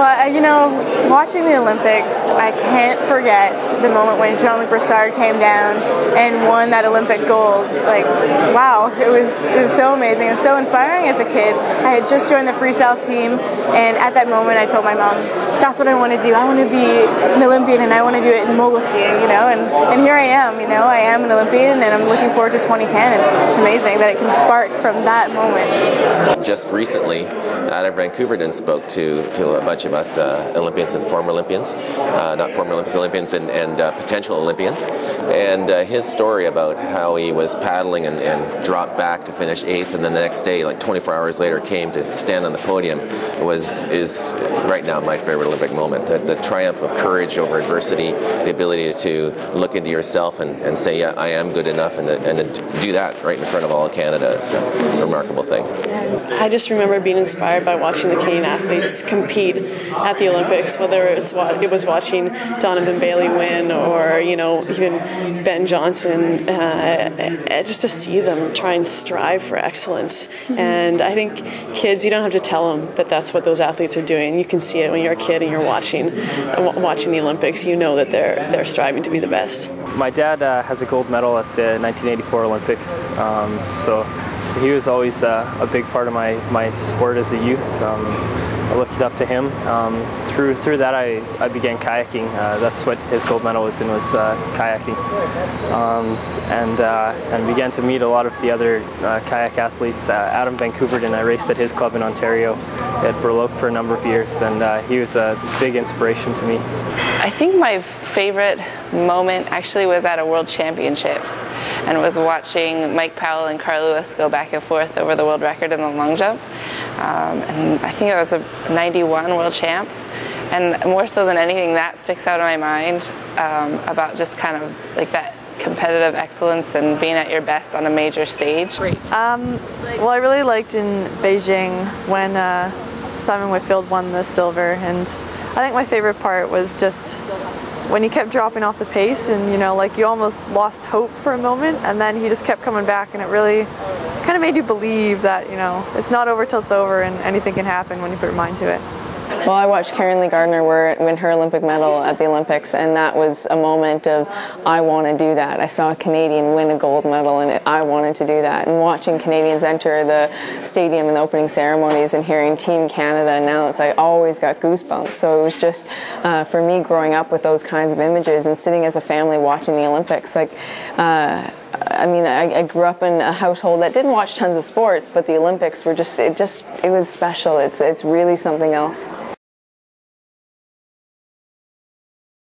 Well, you know, watching the Olympics, I can't forget the moment when Jean-Luc Brassard came down and won that Olympic gold. Like, wow, it was so amazing. It was so inspiring as a kid. I had just joined the freestyle team, and at that moment I told my mom, that's what I want to do. I want to be an Olympian, and I want to do it in mogul skiing, you know, and here I am, you know, I am an Olympian, and I'm looking forward to 2010. It's amazing that it can spark from that moment. Just recently, out of Vancouver, and spoke to a bunch of us Olympians and former Olympians, not former Olympians, Olympians and potential Olympians, and his story about how he was paddling and dropped back to finish 8th, and then the next day, like 24 hours later, came to stand on the podium is right now my favorite Olympic moment. The triumph of courage over adversity, the ability to look into yourself and say, yeah, I am good enough, and to do that right in front of all of Canada is a remarkable thing. I just remember being inspired by watching the Canadian athletes compete at the Olympics, whether it was watching Donovan Bailey win or, you know, even Ben Johnson, just to see them try and strive for excellence. And I think kids, you don't have to tell them that that's what those athletes are doing. You can see it when you're a kid and you're watching the Olympics. You know that they're striving to be the best. My dad has a gold medal at the 1984 Olympics, so he was always a big part of my sport as a youth. I looked up to him. Through that, I began kayaking. That's what his gold medal was in, was kayaking. And began to meet a lot of the other kayak athletes. Adam Vancouver, and I raced at his club in Ontario at Burloak for a number of years, and he was a big inspiration to me. I think my favorite moment actually was at a World Championships, and was watching Mike Powell and Carl Lewis go back and forth over the world record in the long jump. And I think it was a 91 World Champs, and more so than anything, that sticks out in my mind about just kind of like that competitive excellence and being at your best on a major stage. Well, I really liked in Beijing when Simon Whitfield won the silver, and I think my favorite part was just when he kept dropping off the pace, and you know, like you almost lost hope for a moment, and then he just kept coming back, and it really kind of made you believe that, you know, it's not over till it's over, and anything can happen when you put your mind to it. Well, I watched Karen Lee Gardner win her Olympic medal at the Olympics, and that was a moment of, I want to do that. I saw a Canadian win a gold medal, and I wanted to do that. And watching Canadians enter the stadium in the opening ceremonies and hearing Team Canada announce, I always got goosebumps. So it was just, for me, growing up with those kinds of images and sitting as a family watching the Olympics, like, I mean, I grew up in a household that didn't watch tons of sports, but the Olympics were just, it was special. It's really something else.